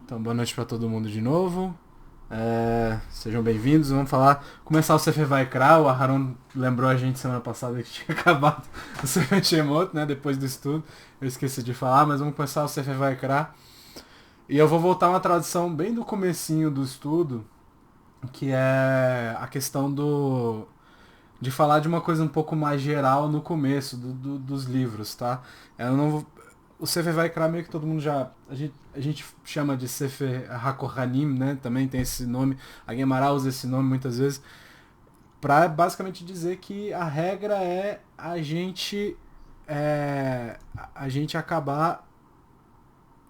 Então, boa noite para todo mundo de novo. Sejam bem-vindos. Vamos começar o Sefer Vaikra. O Aharon lembrou a gente semana passada que tinha acabado o Sefer Shemot, né? Depois do estudo. Eu esqueci de falar, mas vamos começar o Sefer Vaikra. E eu vou voltar uma tradução bem do comecinho do estudo, que é a questão de falar de uma coisa um pouco mais geral no começo dos livros, tá? Eu não vou, o Sefer Vaikra meio que todo mundo já... A gente chama de Sefer HaKohanim, né? Também tem esse nome. A Gemara usa esse nome muitas vezes. Pra basicamente dizer que a regra é a gente acabar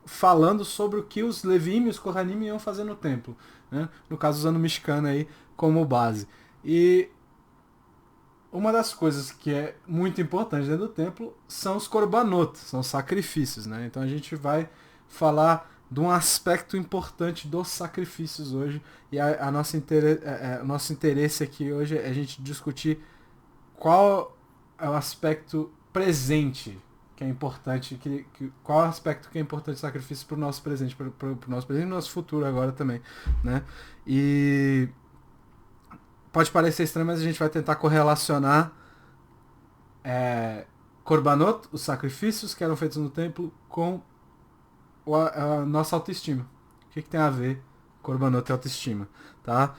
falando sobre o que os Levim e os Kohanim iam fazer no templo, né? No caso usando o Mishkan aí como base. E uma das coisas que é muito importante dentro do templo são os korbanot, são os sacrifícios, né? Então a gente vai falar de um aspecto importante dos sacrifícios hoje, e o nosso interesse aqui hoje é a gente discutir qual é o aspecto presente que é importante, qual é o aspecto que é importante do sacrifício para o nosso presente, para o nosso presente e nosso futuro agora também, né? E pode parecer estranho, mas a gente vai tentar correlacionar Korbanot, os sacrifícios que eram feitos no templo, com a nossa autoestima. O que tem a ver Korbanot e autoestima, tá?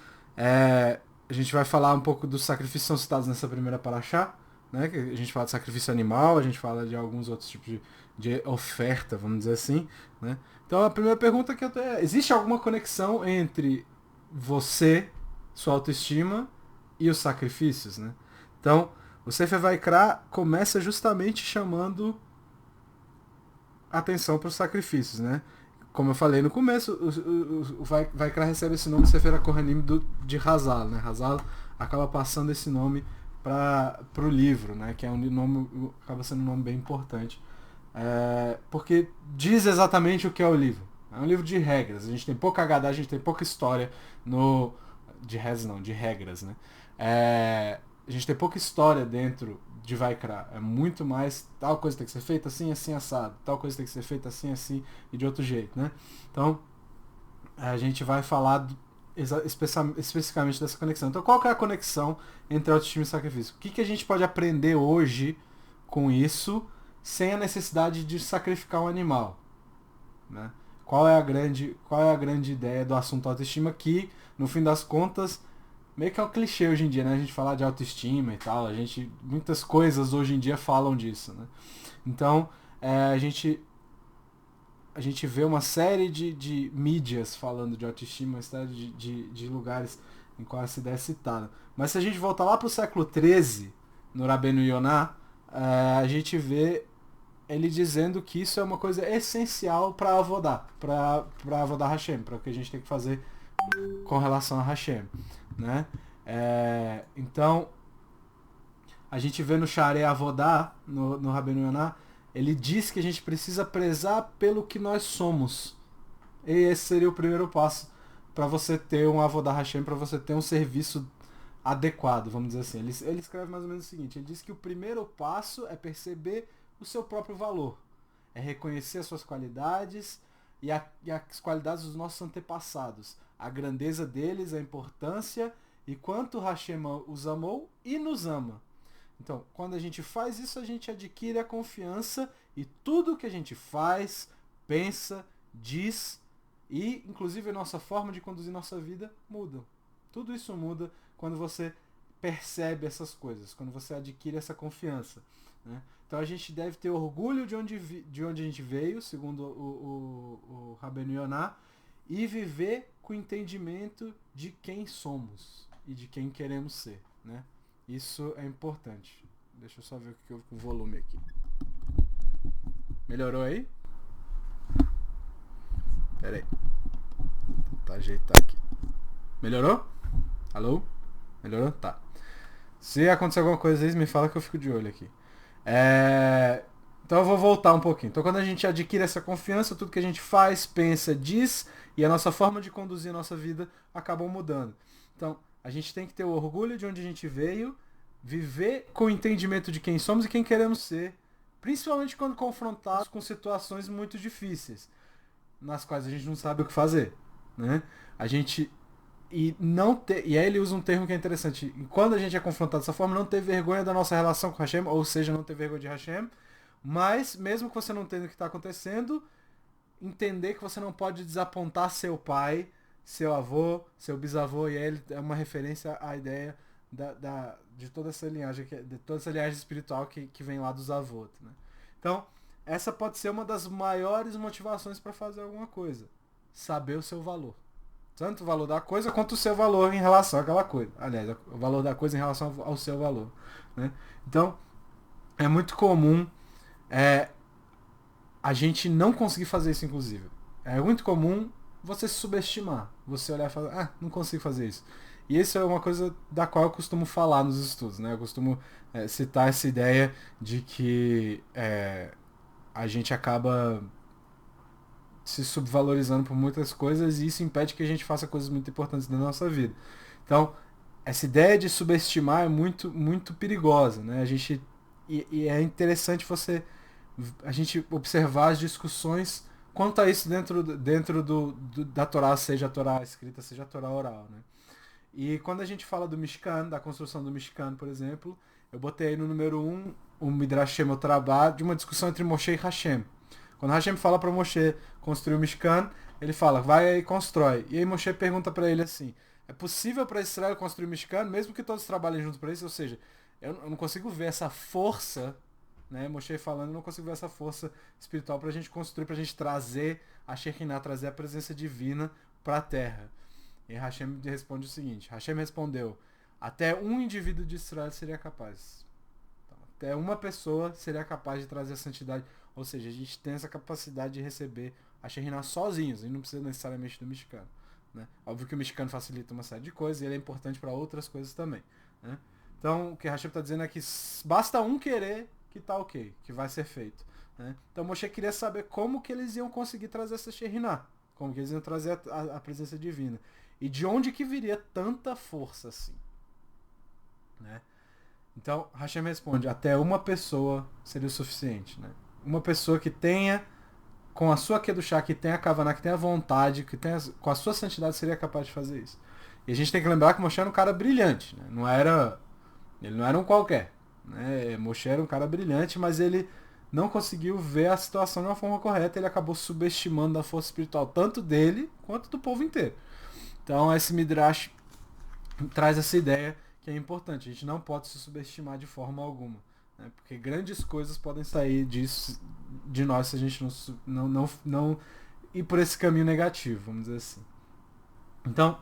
A gente vai falar um pouco dos sacrifícios que são citados nessa primeira paraxá, né? Que a gente fala de sacrifício animal, a gente fala de alguns outros tipos de oferta, vamos dizer assim, né? Então a primeira pergunta que eu tenho é: existe alguma conexão entre você, sua autoestima e os sacrifícios, né? Então, o Sefer Vaikra começa justamente chamando atenção para os sacrifícios, né? Como eu falei no começo, o Vaikra recebe esse nome Sefer Kohanim de Hazal, né? Hazal acaba passando esse nome para o livro, né? Que é um nome, acaba sendo um nome bem importante, porque diz exatamente o que é o livro. É um livro de regras. A gente tem pouca Haggadah, a gente tem pouca história de regras, né? A gente tem pouca história dentro de Vaikra. É muito mais tal coisa tem que ser feita assim, assim, assado. Tal coisa tem que ser feita assim, assim e de outro jeito, né? Então, a gente vai falar especificamente dessa conexão. Então, qual que é a conexão entre autoestima e sacrifício? O que a gente pode aprender hoje com isso sem a necessidade de sacrificar um animal, né? Qual é a grande ideia do assunto autoestima que, no fim das contas, meio que é um clichê hoje em dia, né? A gente falar de autoestima e tal, muitas coisas hoje em dia falam disso, né? Então, a gente vê uma série de mídias falando de autoestima, de lugares em quais essa ideia é citada. Mas se a gente voltar lá para o século XIII, no Rabbeinu Yonah, a gente vê ele dizendo que isso é uma coisa essencial para Avodá, para Avodá Hashem, para o que a gente tem que fazer com relação a Hashem, né? Então, a gente vê no Sharei Avodá, no Rabbeinu Yonah, ele diz que a gente precisa prezar pelo que nós somos. E esse seria o primeiro passo para você ter um Avodá Hashem, para você ter um serviço adequado, vamos dizer assim. Ele escreve mais ou menos o seguinte: ele diz que o primeiro passo é perceber o seu próprio valor, é reconhecer as suas qualidades e as qualidades dos nossos antepassados, a grandeza deles, a importância e quanto Hashem os amou e nos ama. Então, quando a gente faz isso, a gente adquire a confiança e tudo que a gente faz, pensa, diz e, inclusive, a nossa forma de conduzir nossa vida muda. Tudo isso muda quando você percebe essas coisas, quando você adquire essa confiança, né? Então a gente deve ter orgulho de onde a gente veio, segundo o Rabbeinu Yonah, e viver com entendimento de quem somos e de quem queremos ser, né? Isso é importante. Deixa eu só ver o que houve com o volume aqui. Melhorou aí? Pera aí. Vou tentar ajeitar aqui. Melhorou? Alô? Melhorou? Tá. Se acontecer alguma coisa aí, me fala que eu fico de olho aqui. Então eu vou voltar um pouquinho. Então quando a gente adquire essa confiança, tudo que a gente faz, pensa, diz e a nossa forma de conduzir a nossa vida acabam mudando. Então a gente tem que ter o orgulho de onde a gente veio, viver com o entendimento de quem somos e quem queremos ser, principalmente quando confrontados com situações muito difíceis. nas quais a gente não sabe o que fazer, né? A gente e aí ele usa um termo que é interessante. E quando a gente é confrontado dessa forma, não ter vergonha da nossa relação com Hashem, ou seja, não ter vergonha de Hashem, mas mesmo que você não entenda o que está acontecendo, entender que você não pode desapontar seu pai, seu avô, seu bisavô, e aí ele é uma referência à ideia de toda essa linhagem, de toda essa linhagem espiritual que vem lá dos avôs, né? Então, essa pode ser uma das maiores motivações para fazer alguma coisa. Saber o seu valor. Tanto o valor da coisa quanto o seu valor em relação àquela coisa. Aliás, o valor da coisa em relação ao seu valor, né? Então, é muito comum a gente não conseguir fazer isso, inclusive. É muito comum você se subestimar. Você olhar e falar, não consigo fazer isso. E isso é uma coisa da qual eu costumo falar nos estudos, né? Eu costumo citar essa ideia de que a gente acaba se subvalorizando por muitas coisas e isso impede que a gente faça coisas muito importantes na nossa vida. Então, essa ideia de subestimar é muito, muito perigosa, né? E é interessante a gente observar as discussões quanto a isso dentro da Torá, seja a Torá escrita, seja a Torá oral, né? E quando a gente fala do Mishkan, da construção do Mishkan, por exemplo, eu botei aí no número 1 o Midrash Shemot Rabbah de uma discussão entre Moshe e Hashem. Quando Hashem fala para Moshe construir o Mishkan, ele fala, vai aí e constrói. E aí Moshe pergunta para ele assim, é possível para Israel construir o Mishkan, mesmo que todos trabalhem juntos para isso? Ou seja, eu não consigo ver essa força, né? Moshe falando, eu não consigo ver essa força espiritual para a gente construir, para a gente trazer a Shekinah, trazer a presença divina para a Terra. E Hashem responde o seguinte, Hashem respondeu, até um indivíduo de Israel seria capaz. Então, até uma pessoa seria capaz de trazer a santidade. Ou seja, a gente tem essa capacidade de receber a Shekinah sozinhos, e não precisa necessariamente do mexicano, né? Óbvio que o mexicano facilita uma série de coisas, e ele é importante para outras coisas também, né? Então, o que Hashem está dizendo é que basta um querer que tá ok, que vai ser feito, né? Então, Moshe queria saber como que eles iam conseguir trazer essa Shekinah, como que eles iam trazer a presença divina. E de onde que viria tanta força assim, né? Então, Hashem responde, até uma pessoa seria o suficiente, né? Uma pessoa que tenha, com a sua Kedushá, que tenha a Kavaná, que tenha a vontade, que tenha, com a sua santidade, seria capaz de fazer isso. E a gente tem que lembrar que Moshe era um cara brilhante, né? Ele não era um qualquer, né? Moshe era um cara brilhante, mas ele não conseguiu ver a situação de uma forma correta, ele acabou subestimando a força espiritual, tanto dele, quanto do povo inteiro. Então, esse Midrash traz essa ideia que é importante. A gente não pode se subestimar de forma alguma, né? Porque grandes coisas podem sair de nós se a gente não ir por esse caminho negativo, vamos dizer assim. Então,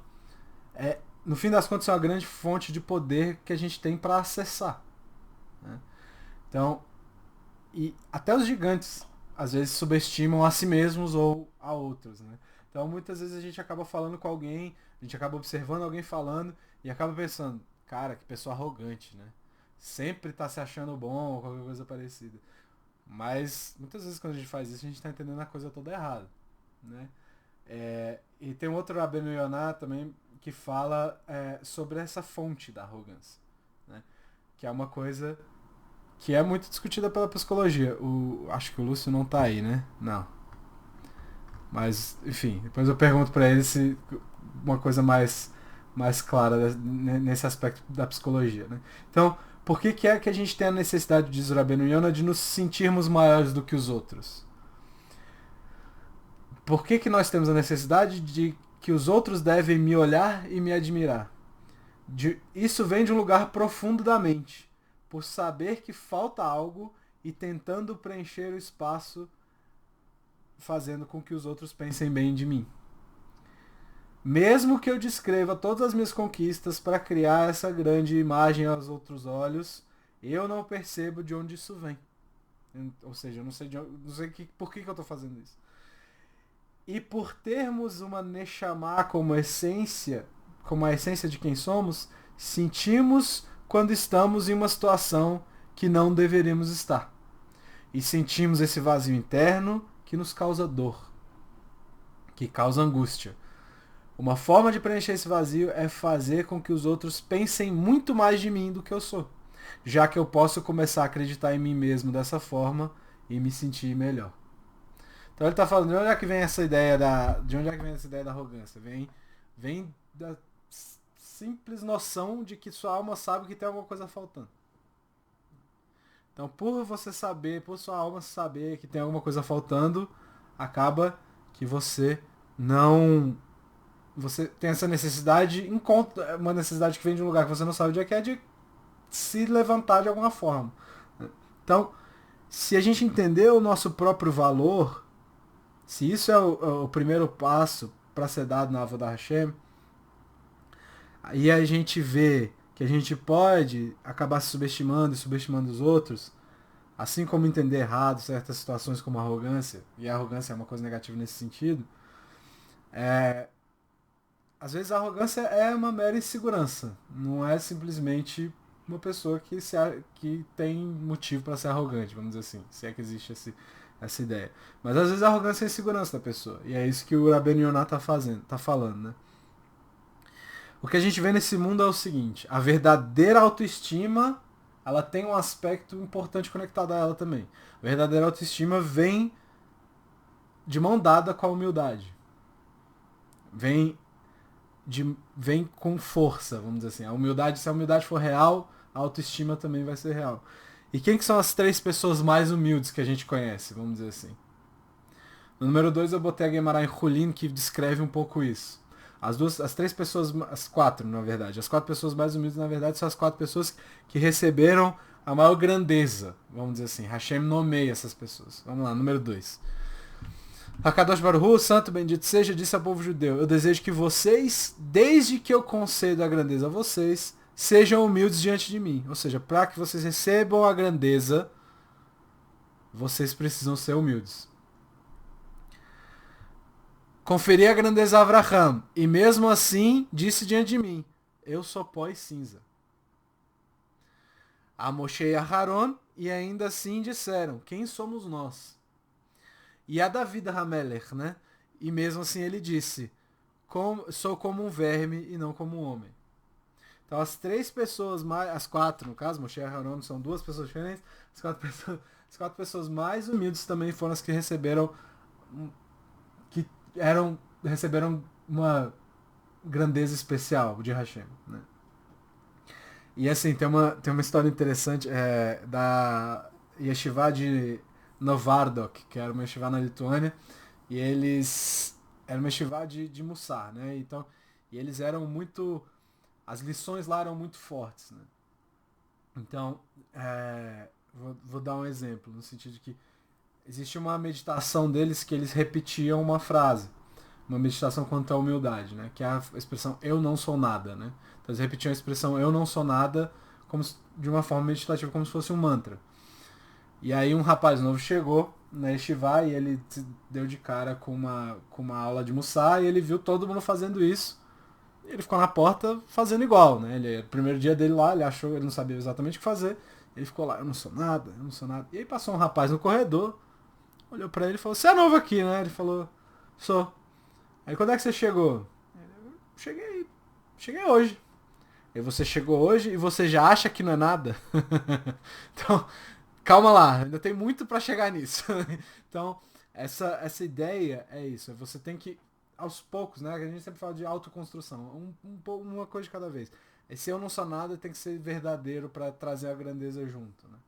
no fim das contas, é uma grande fonte de poder que a gente tem para acessar, né? Então, e até os gigantes às vezes subestimam a si mesmos ou a outros, né? Então muitas vezes a gente acaba falando com alguém, a gente acaba observando alguém falando e acaba pensando, cara, que pessoa arrogante, né? Sempre tá se achando bom ou qualquer coisa parecida. Mas muitas vezes quando a gente faz isso, a gente tá entendendo a coisa toda errada, né? E tem um outro Rabbeinu Yonah também que fala sobre essa fonte da arrogância, né? Que é uma coisa que é muito discutida pela psicologia. Acho que o Lúcio não tá aí, né? Não. Mas, enfim, depois eu pergunto pra ele se uma coisa mais clara nesse aspecto da psicologia, né? Então, por que é que a gente tem a necessidade, diz o Rabbeinu Yonah, de nos sentirmos maiores do que os outros? Por que nós temos a necessidade de que os outros devem me olhar e me admirar? Isso vem de um lugar profundo da mente, por saber que falta algo e tentando preencher o espaço, fazendo com que os outros pensem bem de mim. Mesmo que eu descreva todas as minhas conquistas para criar essa grande imagem aos outros olhos, eu não percebo de onde isso vem. Ou seja, eu não sei por que eu estou fazendo isso. E por termos uma Neshama como a essência de quem somos, sentimos quando estamos em uma situação que não deveríamos estar. E sentimos esse vazio interno que nos causa dor, que causa angústia. Uma forma de preencher esse vazio é fazer com que os outros pensem muito mais de mim do que eu sou, já que eu posso começar a acreditar em mim mesmo dessa forma e me sentir melhor. Então ele tá falando, de onde é que vem essa ideia da arrogância? Vem da simples noção de que sua alma sabe que tem alguma coisa faltando. Então, por sua alma saber que tem alguma coisa faltando, acaba que você não... Você tem essa necessidade, uma necessidade que vem de um lugar que você não sabe onde é que é, de se levantar de alguma forma. Então, se a gente entender o nosso próprio valor, se isso é o primeiro passo para ser dado na Avodah Hashem, aí a gente vê que a gente pode acabar se subestimando e subestimando os outros, assim como entender errado certas situações como arrogância, e a arrogância é uma coisa negativa nesse sentido, às vezes a arrogância é uma mera insegurança, não é simplesmente uma pessoa que tem motivo para ser arrogante, vamos dizer assim, se é que existe essa ideia. Mas às vezes a arrogância é a insegurança da pessoa, e é isso que o Rabbeinu Yonah tá falando, né? O que a gente vê nesse mundo é o seguinte, a verdadeira autoestima, ela tem um aspecto importante conectado a ela também. A verdadeira autoestima vem de mão dada com a humildade. Vem com força, vamos dizer assim. Se a humildade for real, a autoestima também vai ser real. E quem que são as 3 pessoas mais humildes que a gente conhece, vamos dizer assim? No número 2 eu botei a Gemara em Hulin, que descreve um pouco isso. As 3 pessoas, as 4 na verdade, as 4 pessoas mais humildes na verdade são as 4 pessoas que receberam a maior grandeza, vamos dizer assim. Hashem nomeia essas pessoas. Vamos lá, número 2. Hakadosh Baruch Hu, santo bendito seja, disse ao povo judeu, eu desejo que vocês, desde que eu concedo a grandeza a vocês, sejam humildes diante de mim. Ou seja, para que vocês recebam a grandeza, vocês precisam ser humildes. Conferi a grandeza a Avraham, e mesmo assim disse diante de mim, eu sou pó e cinza. A Moshe e a Haron, e ainda assim disseram, quem somos nós? E a David Hamelech, né? E mesmo assim ele disse, sou como um verme e não como um homem. Então as 3 pessoas mais, as 4 no caso, Moshe e Haron são 2 pessoas diferentes, as 4 pessoas mais humildes também foram as que receberam uma grandeza especial de Hashem, né? E assim, tem uma história interessante da Yeshiva de Novardok, que era uma yeshiva na Lituânia, e era uma yeshiva de Mussar, né? Então, e eles eram muito... As lições lá eram muito fortes, né? Então, vou dar um exemplo, no sentido de que existe uma meditação deles que eles repetiam uma frase. Uma meditação quanto à humildade, né? Que é a expressão eu não sou nada, né? Então eles repetiam a expressão eu não sou nada de uma forma meditativa, como se fosse um mantra. E aí um rapaz novo chegou na Yeshiva e ele se deu de cara com uma aula de Mussar e ele viu todo mundo fazendo isso. E ele ficou na porta fazendo igual, né? O primeiro dia dele lá, ele não sabia exatamente o que fazer. Ele ficou lá, eu não sou nada, eu não sou nada. E aí passou um rapaz no corredor, olhou pra ele e falou, você é novo aqui, né? Ele falou, sou. Aí quando é que você chegou? Cheguei hoje. E você chegou hoje e você já acha que não é nada? Então, calma lá, ainda tem muito para chegar nisso. Então, essa ideia é isso. Você tem que, aos poucos, né? A gente sempre fala de autoconstrução. Uma coisa de cada vez. Esse eu não sou nada tem que ser verdadeiro para trazer a grandeza junto, né?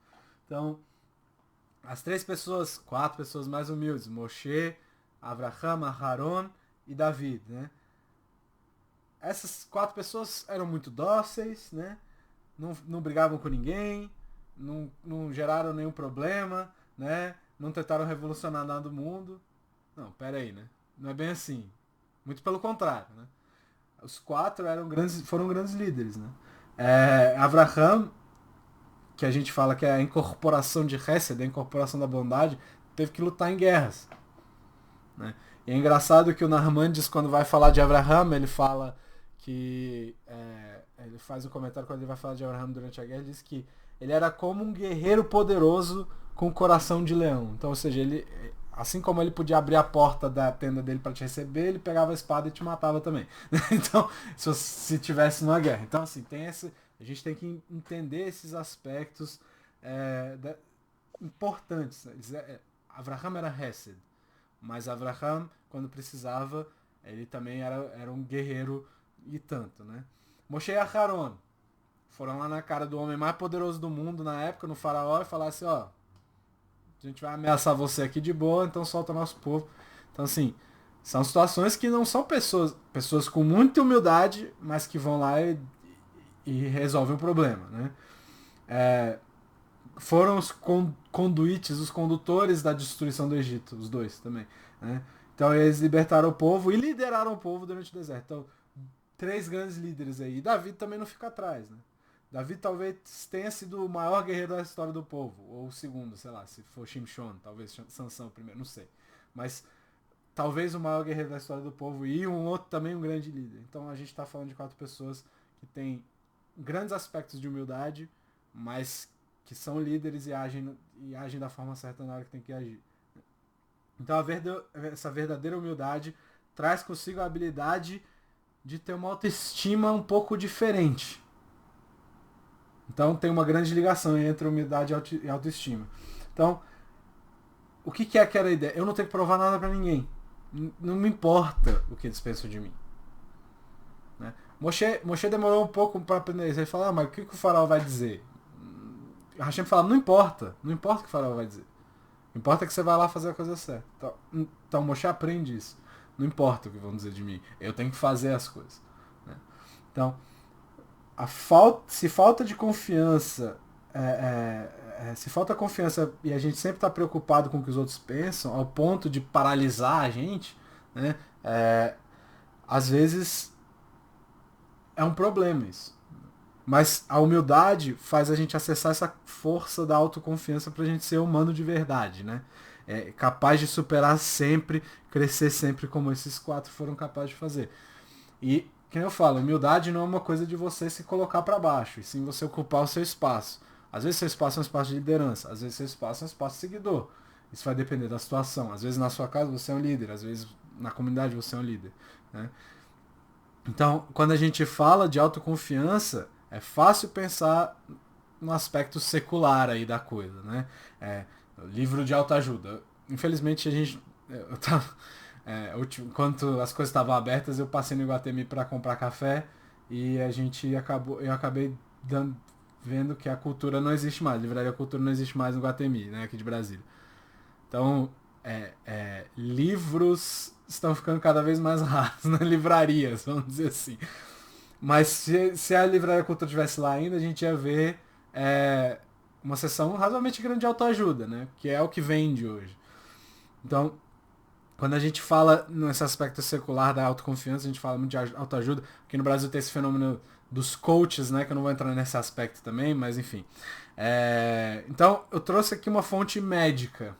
Então, as 4 pessoas mais humildes, Moshe, Avraham, Aharon e David, né? Essas 4 pessoas eram muito dóceis, né? Não brigavam com ninguém, não geraram nenhum problema, né? Não tentaram revolucionar nada do mundo. Não, pera aí, né? Não é bem assim. Muito pelo contrário, né? Os 4 foram grandes líderes, né? Avraham, que a gente fala que é a incorporação de Hesed, a incorporação da bondade, teve que lutar em guerras, né? E é engraçado que o Narmandes, quando vai falar de Avraham, ele fala que... ele faz um comentário quando ele vai falar de Avraham durante a guerra, ele diz que ele era como um guerreiro poderoso com coração de leão. Então, ou seja, ele, assim como ele podia abrir a porta da tenda dele para te receber, ele pegava a espada e te matava também. Então, se tivesse numa guerra. Então, assim, a gente tem que entender esses aspectos importantes. Avraham era Hesed. Mas Avraham, quando precisava, ele também era um guerreiro e tanto, né? Moshe e Aharon foram lá na cara do homem mais poderoso do mundo na época, no faraó, e falaram assim, ó, a gente vai ameaçar você aqui de boa, então solta nosso povo. Então, assim, são situações que não são pessoas com muita humildade, mas que vão lá e resolvem o problema, né? Foram os conduites, os condutores da destruição do Egito, os dois também, né? Então eles libertaram o povo e lideraram o povo durante o deserto. Então, 3 grandes líderes aí. E Davi também não fica atrás, né? Davi talvez tenha sido o maior guerreiro da história do povo, ou o segundo, sei lá, se for Shimshon, talvez Sansão primeiro, não sei. Mas talvez o maior guerreiro da história do povo e um outro também um grande líder. Então a gente está falando de 4 pessoas que têm grandes aspectos de humildade, mas que são líderes e agem da forma certa na hora que tem que agir. Então essa verdadeira humildade traz consigo a habilidade de ter uma autoestima um pouco diferente. Então tem uma grande ligação entre humildade e autoestima. Então, o que é aquela ideia? Eu não tenho que provar nada pra ninguém. Não me importa o que eles pensam de mim. Né? Moshe demorou um pouco para aprender isso. Ele fala, mas o que o faraó vai dizer? Hashem fala, não importa o que o faraó vai dizer. Importa que você vai lá fazer a coisa certa. Então Moshe aprende isso. Não importa o que vão dizer de mim. Eu tenho que fazer as coisas. Né? Então, se falta de confiança, se falta confiança e a gente sempre está preocupado com o que os outros pensam, ao ponto de paralisar a gente, né? Às vezes é um problema isso. Mas a humildade faz a gente acessar essa força da autoconfiança para a gente ser humano de verdade, né? Capaz de superar sempre, crescer sempre como esses 4 foram capazes de fazer. E, como eu falo, humildade não é uma coisa de você se colocar para baixo, e sim você ocupar o seu espaço. Às vezes seu espaço é um espaço de liderança, às vezes seu espaço é um espaço de seguidor. Isso vai depender da situação. Às vezes na sua casa você é um líder, às vezes na comunidade você é um líder. Né? Então, quando a gente fala de autoconfiança, é fácil pensar no aspecto secular aí da coisa, né? Livro de autoajuda. Infelizmente a gente... Eu tava, enquanto as coisas estavam abertas, eu passei no Iguatemi para comprar café e eu acabei vendo que a cultura não existe mais, a livraria Cultura não existe mais no Iguatemi, né, aqui de Brasília. Então, livros estão ficando cada vez mais raros nas livrarias, vamos dizer assim. Mas se a livraria Cultura estivesse lá ainda, a gente ia ver uma seção razoavelmente grande de autoajuda, né, que é o que vende hoje. Então, quando a gente fala nesse aspecto secular da autoconfiança, a gente fala muito de autoajuda. Aqui no Brasil tem esse fenômeno dos coaches, né? Que eu não vou entrar nesse aspecto também, mas enfim. Então, eu trouxe aqui uma fonte médica,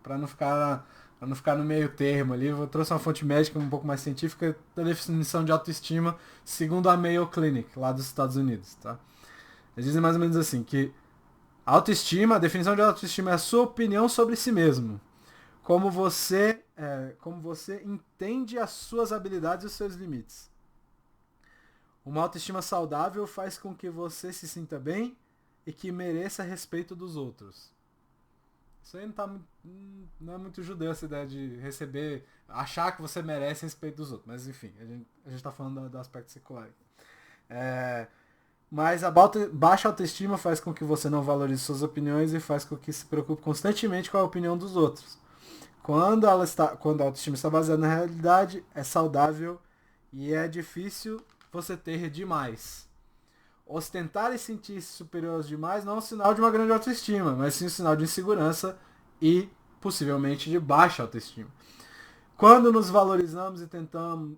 para não ficar no meio termo ali. Eu trouxe uma fonte médica um pouco mais científica da definição de autoestima, segundo a Mayo Clinic, lá dos Estados Unidos, tá? Eles dizem mais ou menos assim, que a definição de autoestima é a sua opinião sobre si mesmo. Como você entende as suas habilidades e os seus limites. Uma autoestima saudável faz com que você se sinta bem e que mereça respeito dos outros. Isso aí não é muito judeu, essa ideia de achar que você merece respeito dos outros. Mas enfim, a gente tá falando do aspecto secular. Mas a baixa autoestima faz com que você não valorize suas opiniões e faz com que se preocupe constantemente com a opinião dos outros. Quando a autoestima está baseada na realidade, é saudável e é difícil você ter demais. Ostentar e sentir-se superior aos demais não é um sinal de uma grande autoestima, mas sim um sinal de insegurança e possivelmente de baixa autoestima. Quando nos valorizamos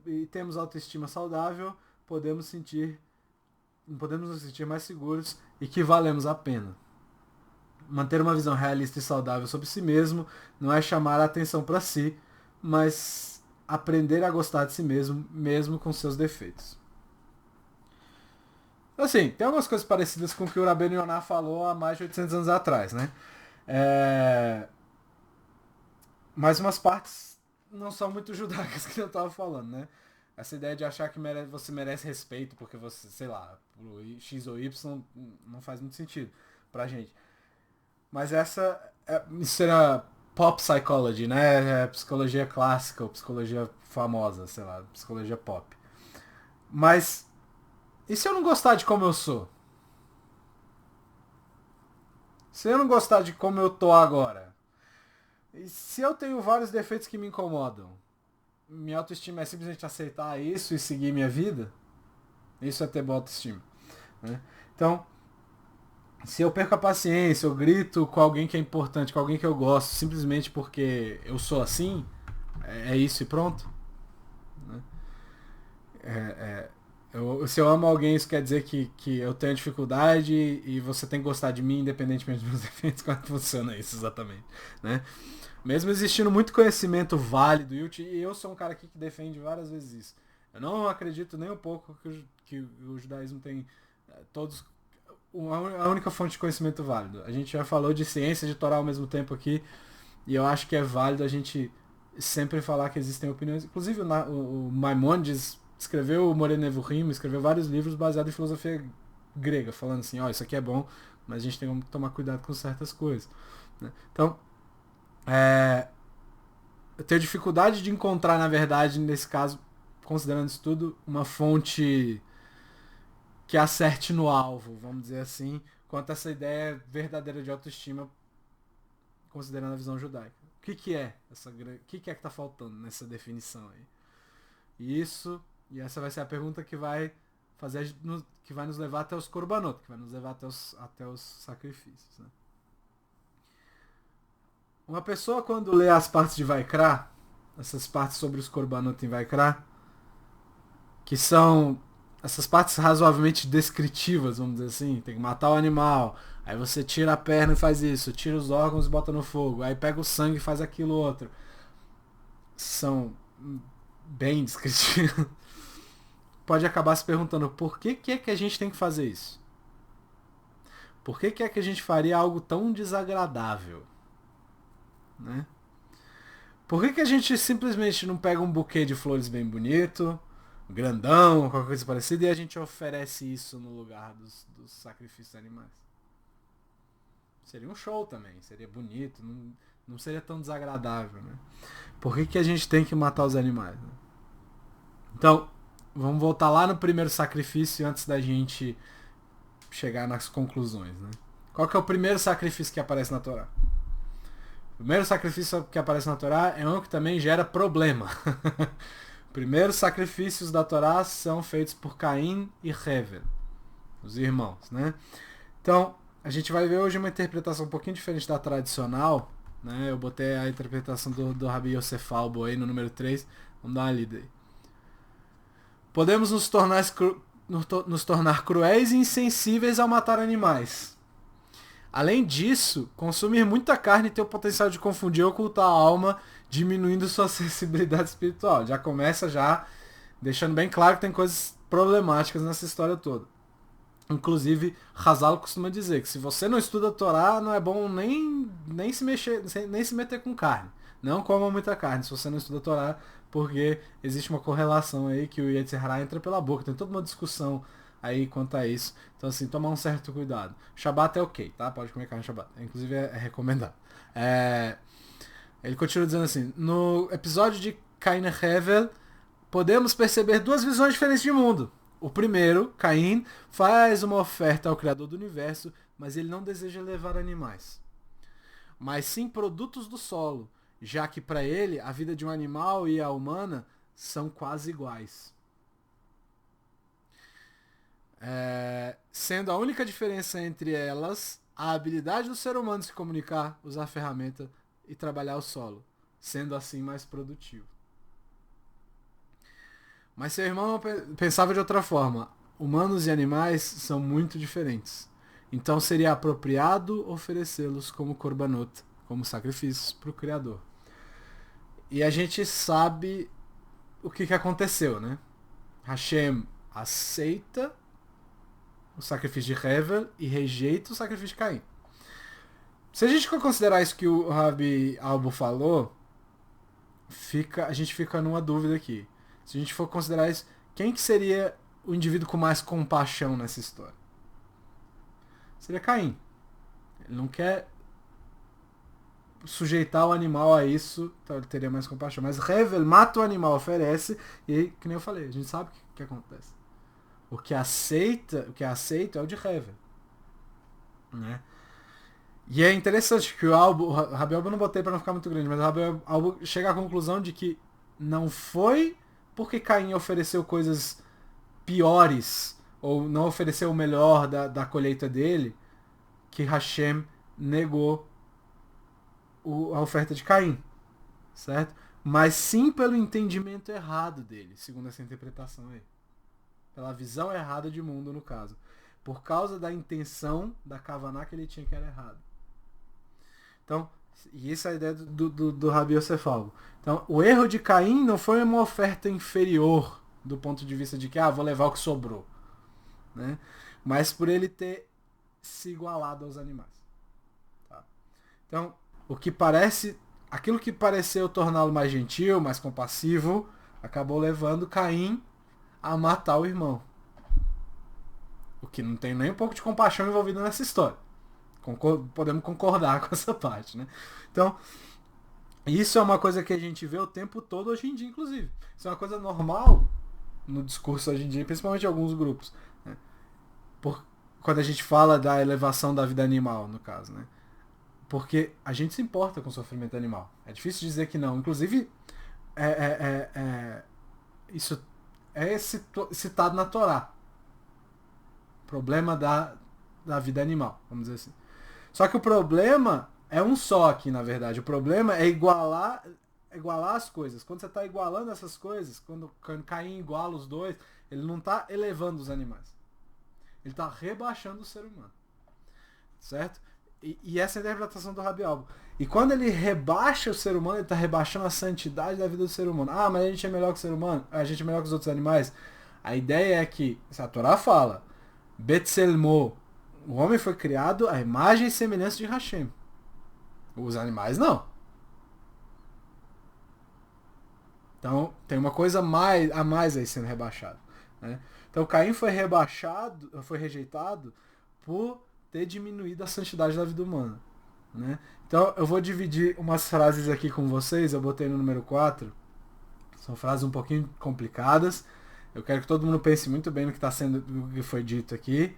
e temos autoestima saudável, podemos nos sentir mais seguros e que valemos a pena. Manter uma visão realista e saudável sobre si mesmo não é chamar a atenção para si, mas aprender a gostar de si mesmo, mesmo com seus defeitos. Assim, tem algumas coisas parecidas com o que o Rabbeinu Yonah falou há mais de 800 anos atrás, né? Mas umas partes não são muito judaicas que eu estava falando, né? Essa ideia de achar que você merece respeito porque você, sei lá, por X ou Y não faz muito sentido pra gente. Mas isso será pop psychology, né? Psicologia clássica ou psicologia famosa, sei lá, psicologia pop. Mas e se eu não gostar de como eu sou? Se eu não gostar de como eu tô agora? E se eu tenho vários defeitos que me incomodam? Minha autoestima é simplesmente aceitar isso e seguir minha vida? Isso é ter boa autoestima, né? Então, se eu perco a paciência, eu grito com alguém que é importante, com alguém que eu gosto, simplesmente porque eu sou assim, é isso e pronto. Né? Se eu amo alguém, isso quer dizer que eu tenho dificuldade e você tem que gostar de mim independentemente dos meus defeitos. Como funciona isso exatamente? Né? Mesmo existindo muito conhecimento válido, e eu sou um cara aqui que defende várias vezes isso. Eu não acredito nem um pouco que o judaísmo tem todos a única fonte de conhecimento válido. A gente já falou de ciência de Torá ao mesmo tempo aqui, e eu acho que é válido a gente sempre falar que existem opiniões. Inclusive o Maimonides escreveu o Moreh Nevuchim, escreveu vários livros baseados em filosofia grega, falando assim, ó, isso aqui é bom, mas a gente tem que tomar cuidado com certas coisas. Né? Então, eu tenho dificuldade de encontrar, na verdade, nesse caso, considerando isso tudo, uma fonte que acerte no alvo, vamos dizer assim, quanto a essa ideia verdadeira de autoestima, considerando a visão judaica. O que é o que é que tá faltando nessa definição aí? Isso, e essa vai ser a pergunta que vai fazer que vai nos levar até os korbanot, que vai nos levar até os sacrifícios. Né? Uma pessoa quando lê as partes de Vaikra, essas partes sobre os korbanot em Vaikra, que são essas partes razoavelmente descritivas, vamos dizer assim, tem que matar o animal, aí você tira a perna e faz isso, tira os órgãos e bota no fogo, aí pega o sangue e faz aquilo outro. São bem descritivas. Pode acabar se perguntando por que é que a gente tem que fazer isso? Por que é que a gente faria algo tão desagradável? Né? Por que a gente simplesmente não pega um buquê de flores bem bonito, grandão, qualquer coisa parecida, e a gente oferece isso no lugar dos sacrifícios animais? Seria um show também, seria bonito, não seria tão desagradável, né? Por que a gente tem que matar os animais? Né? Então, vamos voltar lá no primeiro sacrifício antes da gente chegar nas conclusões, né? Qual que é o primeiro sacrifício que aparece na Torá? O primeiro sacrifício que aparece na Torá é um que também gera problema. Primeiros sacrifícios da Torá são feitos por Caim e Hevel, os irmãos, né? Então, a gente vai ver hoje uma interpretação um pouquinho diferente da tradicional, né? Eu botei a interpretação do Rabi Yosef Albo aí no número 3, vamos dar uma lida aí. Podemos nos tornar cruéis e insensíveis ao matar animais. Além disso, consumir muita carne tem o potencial de confundir e ocultar a alma, diminuindo sua sensibilidade espiritual. Já começa deixando bem claro que tem coisas problemáticas nessa história toda. Inclusive, Hazal costuma dizer que se você não estuda a Torá, não é bom nem se meter com carne. Não coma muita carne se você não estuda a Torá, porque existe uma correlação aí que o Yetzer Hara entra pela boca. Tem toda uma discussão aí quanto a isso. Então, assim, tomar um certo cuidado. Shabat é ok, tá? Pode comer carne Shabat. Inclusive, é recomendado. Ele continua dizendo assim, no episódio de Cain e Hevel, podemos perceber duas visões diferentes de mundo. O primeiro, Caim, faz uma oferta ao Criador do Universo, mas ele não deseja levar animais, mas sim produtos do solo, já que para ele a vida de um animal e a humana são quase iguais. Sendo a única diferença entre elas a habilidade do ser humano de se comunicar, usar a ferramenta e trabalhar o solo, sendo assim mais produtivo. Mas seu irmão pensava de outra forma. Humanos e animais são muito diferentes. Então seria apropriado oferecê-los como korbanot, como sacrifícios para o Criador. E a gente sabe o que aconteceu, né? Hashem aceita o sacrifício de Hevel e rejeita o sacrifício de Caim. Se a gente for considerar isso que o Rabi Albo falou, a gente fica numa dúvida aqui. Se a gente for considerar isso, quem que seria o indivíduo com mais compaixão nessa história? Seria Caim. Ele não quer sujeitar o animal a isso, então ele teria mais compaixão. Mas Hevel mata o animal, oferece, e que nem eu falei, a gente sabe o que acontece. O que é aceito é o de Hevel. Né? E é interessante que o Rabi Albo eu não botei para não ficar muito grande, mas o Rabi Albo chega à conclusão de que não foi porque Caim ofereceu coisas piores, ou não ofereceu o melhor da colheita dele, que Hashem negou a oferta de Caim, certo? Mas sim pelo entendimento errado dele, segundo essa interpretação aí. Pela visão errada de mundo, no caso. Por causa da intenção da Kavaná que ele tinha, que era errado. Então, e essa é a ideia do Rabi Yosef Albo. Então, o erro de Caim não foi uma oferta inferior do ponto de vista de que, vou levar o que sobrou. Né? Mas por ele ter se igualado aos animais. Tá? Então, aquilo que pareceu torná-lo mais gentil, mais compassivo, acabou levando Caim a matar o irmão. O que não tem nem um pouco de compaixão envolvida nessa história. Podemos concordar com essa parte, né? Então, isso é uma coisa que a gente vê o tempo todo hoje em dia, inclusive. Isso é uma coisa normal no discurso hoje em dia, principalmente em alguns grupos. Né? Quando a gente fala da elevação da vida animal, no caso, né? Porque a gente se importa com o sofrimento animal. É difícil dizer que não. Inclusive, isso é citado na Torá. Problema da vida animal, vamos dizer assim. Só que o problema é um só aqui, na verdade. O problema é igualar as coisas. Quando você está igualando essas coisas, quando Caim iguala os dois, ele não está elevando os animais. Ele está rebaixando o ser humano. Certo? E essa é a interpretação do Rabi Albo. E quando ele rebaixa o ser humano, ele está rebaixando a santidade da vida do ser humano. Mas a gente é melhor que o ser humano? A gente é melhor que os outros animais? A ideia é que, se a Torá fala, Betselmo, o homem foi criado à imagem e semelhança de Hashem. Os animais não. Então tem uma coisa a mais aí sendo rebaixado. Né? Então Caim foi rejeitado por ter diminuído a santidade da vida humana. Né? Então eu vou dividir umas frases aqui com vocês, eu botei no número 4. São frases um pouquinho complicadas. Eu quero que todo mundo pense muito bem no que foi dito aqui.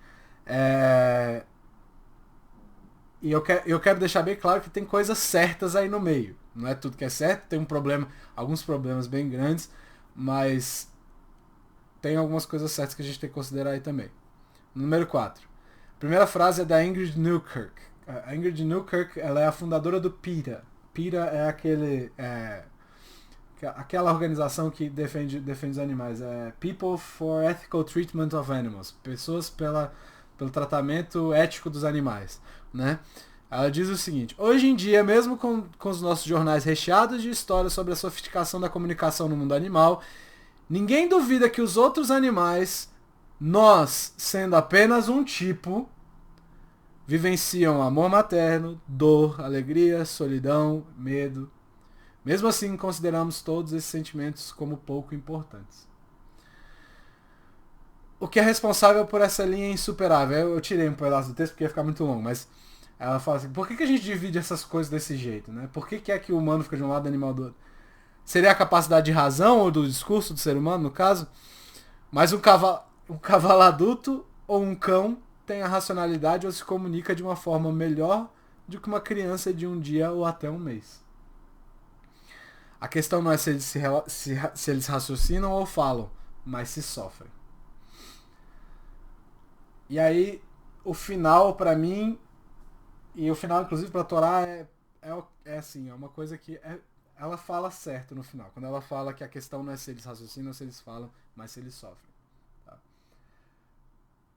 E eu quero deixar bem claro que tem coisas certas aí no meio. Não é tudo que é certo, tem alguns problemas bem grandes, mas tem algumas coisas certas que a gente tem que considerar aí também. Número 4. A primeira frase é da Ingrid Newkirk. A Ingrid Newkirk, ela é a fundadora do PETA. PETA é aquela organização que defende os animais. É People for Ethical Treatment of Animals. Pessoas pelo tratamento ético dos animais. Né? Ela diz o seguinte: hoje em dia, mesmo com os nossos jornais recheados de histórias sobre a sofisticação da comunicação no mundo animal, ninguém duvida que os outros animais, nós sendo apenas um tipo, vivenciam amor materno, dor, alegria, solidão, medo. Mesmo assim, consideramos todos esses sentimentos como pouco importantes. O que é responsável por essa linha insuperável? Eu tirei um pedaço do texto porque ia ficar muito longo, mas ela fala assim, por que a gente divide essas coisas desse jeito? Né? Por que é que o humano fica de um lado e o animal do outro? Seria a capacidade de razão ou do discurso do ser humano, no caso? Mas um cavalo adulto ou um cão tem a racionalidade ou se comunica de uma forma melhor do que uma criança de um dia ou até um mês. A questão não é se eles raciocinam ou falam, mas se sofrem. E aí, o final pra mim, e o final inclusive pra Torá é assim, é uma coisa que ela fala certo no final. Quando ela fala que a questão não é se eles raciocinam ou se eles falam, mas se eles sofrem. Tá?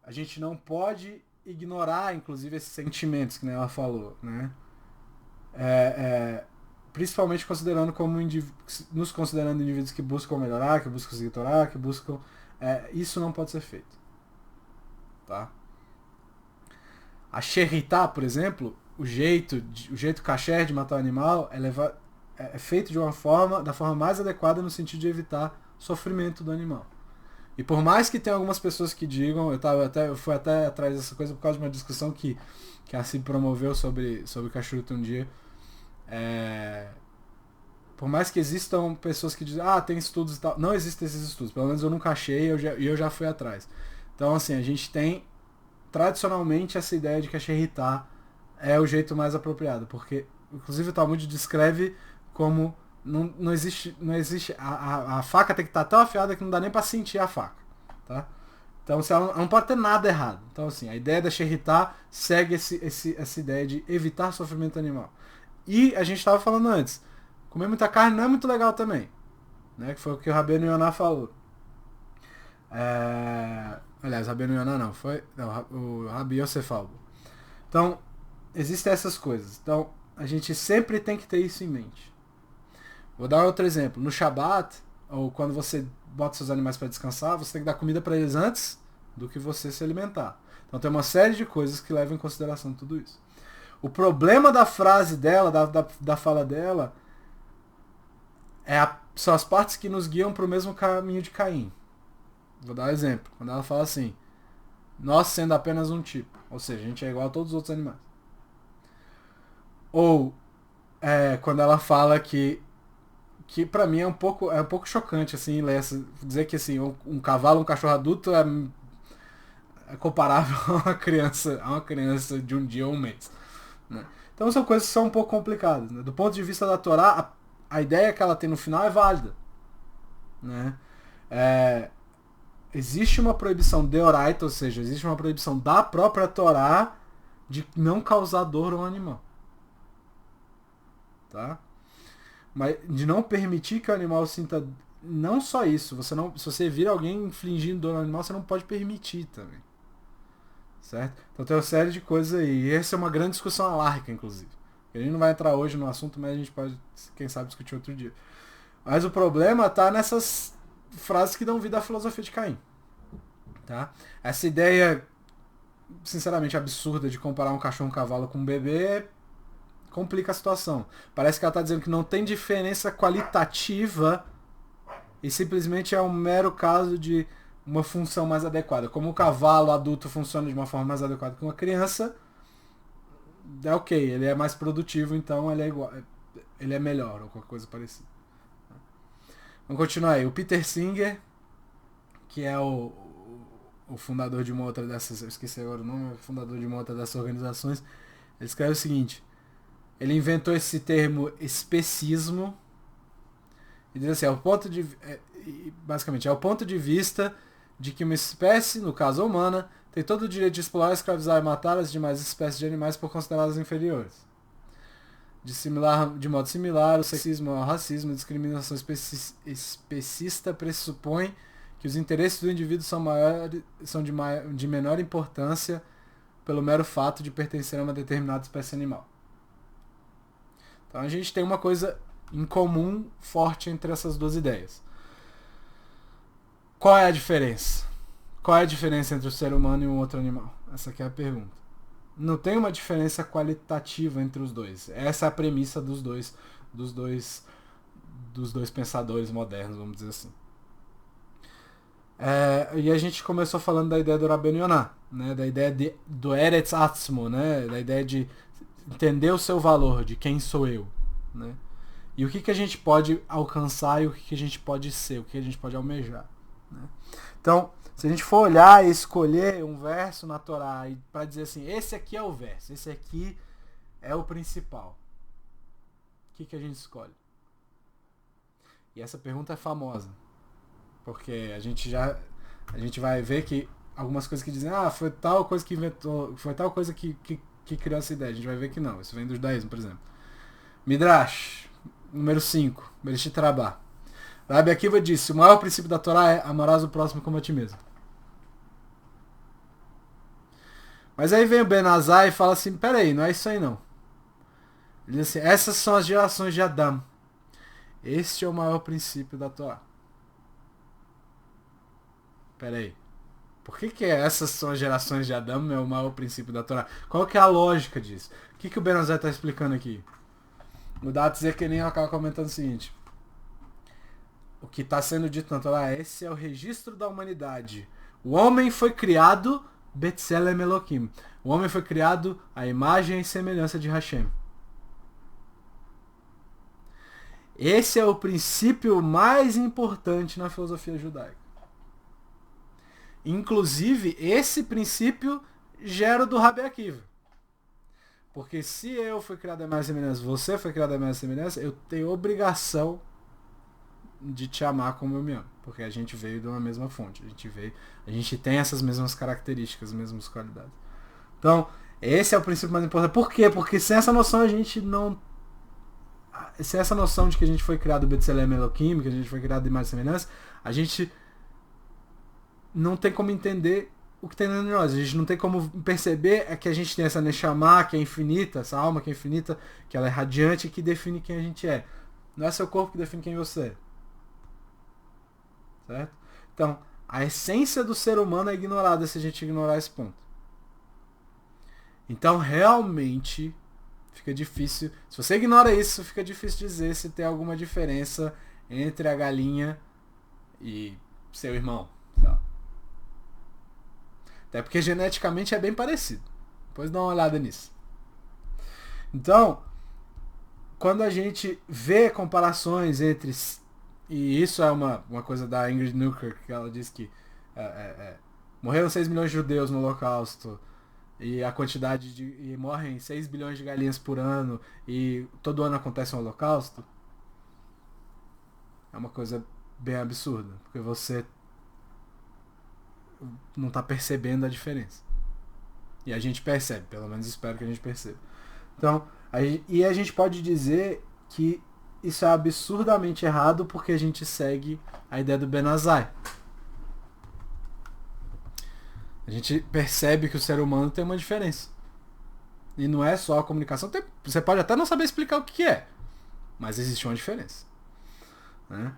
A gente não pode ignorar, inclusive, esses sentimentos que ela falou, né? Principalmente considerando nos considerando indivíduos que buscam melhorar, que buscam seguir Torá, que buscam... isso não pode ser feito. Tá? A Sheritá, por exemplo, o jeito kasher de matar o animal é feito da forma mais adequada no sentido de evitar sofrimento do animal. E por mais que tenha algumas pessoas que digam, eu fui até atrás dessa coisa por causa de uma discussão que se promoveu sobre kashrut um dia, É, por mais que existam pessoas que dizem, tem estudos e tal, não existem esses estudos, pelo menos eu nunca achei e eu já fui atrás. Então, assim, a gente tem tradicionalmente essa ideia de que a Sheritah é o jeito mais apropriado, porque inclusive o Talmud descreve como não existe a faca tem que estar tão afiada que não dá nem para sentir a faca, tá? Então ela não pode ter nada errado. Então assim, a ideia da Sheritah segue essa ideia de evitar sofrimento animal. E a gente estava falando antes, comer muita carne não é muito legal também, né? Que foi o que o Rabbeinu Yonah falou. Aliás, Rabbeinu Yonah não, foi o Rabi Yosef falou. Então, existem essas coisas. Então, a gente sempre tem que ter isso em mente. Vou dar outro exemplo. No Shabat, ou quando você bota seus animais para descansar, você tem que dar comida para eles antes do que você se alimentar. Então tem uma série de coisas que levam em consideração tudo isso. O problema da frase dela, da fala dela, são as partes que nos guiam para o mesmo caminho de Caim. Vou dar um exemplo. Quando ela fala assim, nós sendo apenas um tipo, ou seja, a gente é igual a todos os outros animais. Ou quando ela fala que pra mim é um pouco chocante assim, dizer que assim, um cavalo, um cachorro adulto é comparável a uma criança de um dia ou um mês, né? Então são coisas que são um pouco complicadas, né? Do ponto de vista da Torá, a ideia que ela tem no final é válida, né? Existe uma proibição deoraita, ou seja, existe uma proibição da própria Torá de não causar dor ao animal, tá? Mas de não permitir que o animal sinta. Não só isso, se você vir alguém infligindo dor no animal, você não pode permitir também. Certo? Então tem uma série de coisas aí. E essa é uma grande discussão alárrica, inclusive. A gente não vai entrar hoje no assunto, mas a gente pode, quem sabe, discutir outro dia. Mas o problema tá nessas frases que dão vida à filosofia de Caim. Tá? Essa ideia, sinceramente, absurda de comparar um cachorro e um cavalo com um bebê complica a situação. Parece que ela está dizendo que não tem diferença qualitativa e simplesmente é um mero caso de uma função mais adequada. Como o cavalo adulto funciona de uma forma mais adequada que uma criança, é ok, ele é mais produtivo, então ele é igual, ele é melhor ou qualquer coisa parecida. Vamos continuar aí. O Peter Singer, que é o fundador de uma outra dessas, eu esqueci agora o nome, o fundador de uma outra dessas organizações, ele escreve o seguinte: ele inventou esse termo especismo e diz assim, basicamente, é o ponto de vista de que uma espécie, no caso a humana, tem todo o direito de explorar, escravizar e matar as demais espécies de animais por considerá-las inferiores. De modo similar, o sexismo ou o racismo, a discriminação especista pressupõe que os interesses do indivíduo são de menor importância pelo mero fato de pertencer a uma determinada espécie animal. Então a gente tem uma coisa em comum forte entre essas duas ideias. Qual é a diferença? Qual é a diferença entre o ser humano e um outro animal? Essa aqui é a pergunta. Não tem uma diferença qualitativa entre os dois. Essa é a premissa dos dois pensadores modernos, vamos dizer assim. E a gente começou falando da ideia do Rabbeinu Yonah, né? Da ideia do Eretz Atzmo, né? Da ideia de entender o seu valor, de quem sou eu, né? E o que a gente pode alcançar e o que a gente pode ser, o que a gente pode almejar, né? Então, se a gente for olhar e escolher um verso na Torá para dizer assim, esse aqui é o verso, esse aqui é o principal, o que a gente escolhe? E essa pergunta é famosa, porque a gente vai ver que algumas coisas que dizem, foi tal coisa que inventou, foi tal coisa que criou essa ideia. A gente vai ver que não. Isso vem do judaísmo, por exemplo. Midrash, número 5, Bereshit Rabbah. Rabi Akiva disse, o maior princípio da Torá é amarás o próximo como a ti mesmo. Mas aí vem o Ben Azai e fala assim, peraí, não é isso aí não. Ele diz assim, essas são as gerações de Adão. Este é o maior princípio da Torá. Peraí. Por que essas são as gerações de Adão é o maior princípio da Torá? Qual que é a lógica disso? O que o Ben Azai está explicando aqui? O Dato dizer que nem acaba comentando o seguinte. O que está sendo dito na Torá, esse é o registro da humanidade. O homem foi criado Betzelem Elohim. O homem foi criado à imagem e semelhança de Hashem. Esse é o princípio mais importante na filosofia judaica. Inclusive, esse princípio gera o do Rabi Akiva. Porque se eu fui criado à minha semelhança, você foi criado à minha semelhança, eu tenho obrigação de te amar como eu me amo. Porque a gente veio de uma mesma fonte. A gente tem essas mesmas características, as mesmas qualidades. Então, esse é o princípio mais importante. Por quê? Porque sem essa noção a gente não... Sem essa noção de que a gente foi criado Betzelem Elohim, que a gente foi criado de imagem e semelhança, a gente não tem como entender o que tem dentro de nós. A gente não tem como perceber que a gente tem essa Neshama, que é infinita, essa alma que é infinita, que ela é radiante e que define quem a gente é. Não é seu corpo que define quem você é. Certo? Então, a essência do ser humano é ignorada se a gente ignorar esse ponto. Então, realmente, fica difícil... Se você ignora isso, fica difícil dizer se tem alguma diferença entre a galinha e seu irmão. Até porque geneticamente é bem parecido. Depois dá uma olhada nisso. Então, quando a gente vê comparações entre... E isso é uma coisa da Ingrid Newkirk, que ela diz que morreram 6 milhões de judeus no Holocausto, e a quantidade de... E morrem 6 bilhões de galinhas por ano, e todo ano acontece um Holocausto. É uma coisa bem absurda, porque você não está percebendo a diferença. E a gente percebe, pelo menos espero que a gente perceba. Então, a gente pode dizer que isso é absurdamente errado porque a gente segue a ideia do Ben Azai. A gente percebe que o ser humano tem uma diferença. E não é só a comunicação. Você pode até não saber explicar o que é, mas existe uma diferença. Né?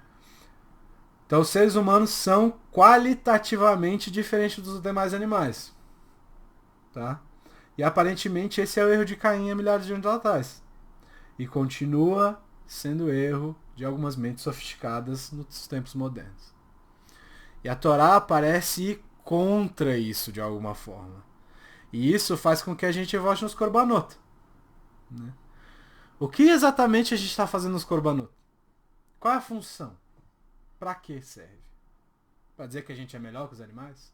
Então, os seres humanos são qualitativamente diferentes dos demais animais. Tá? E aparentemente esse é o erro de Caim há milhares de anos atrás. E continua sendo erro de algumas mentes sofisticadas nos tempos modernos. E a Torá parece ir contra isso de alguma forma. E isso faz com que a gente vote nos korbanot. Né? O que exatamente a gente está fazendo nos korbanot? Qual é a função? Para que serve? Para dizer que a gente é melhor que os animais?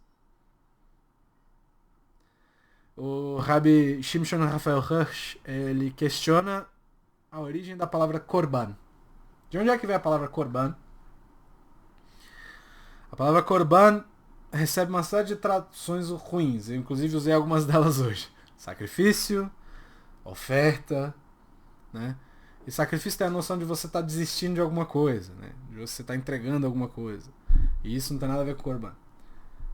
O Rabbi Shimshon Rafael Hirsch, ele questiona a origem da palavra korban. De onde é que vem a palavra korban? A palavra korban recebe uma série de traduções ruins. Eu inclusive usei algumas delas hoje. Sacrifício, oferta, né? E sacrifício tem a noção de você estar desistindo de alguma coisa, né? De você estar entregando alguma coisa. E isso não tem nada a ver com korban.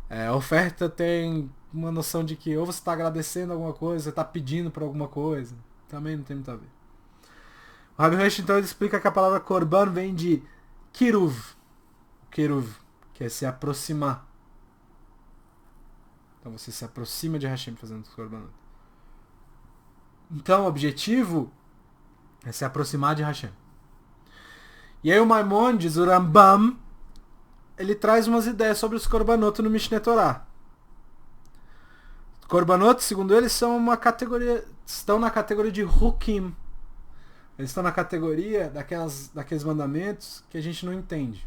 A oferta tem uma noção de que ou você está agradecendo alguma coisa, você está pedindo por alguma coisa. Também não tem muito a ver. O Rabbi Hirsch, então, ele explica que a palavra korban vem de kiruv. Kiruv, que é se aproximar. Então você se aproxima de Hashem fazendo os korbanot. Então o objetivo é se aproximar de Hashem. E aí o Maimonides, o Rambam, ele traz umas ideias sobre os korbanot no Mishneh Torah. Korbanot, segundo ele, são uma categoria, estão na categoria de hukim. Eles estão na categoria daqueles mandamentos que a gente não entende.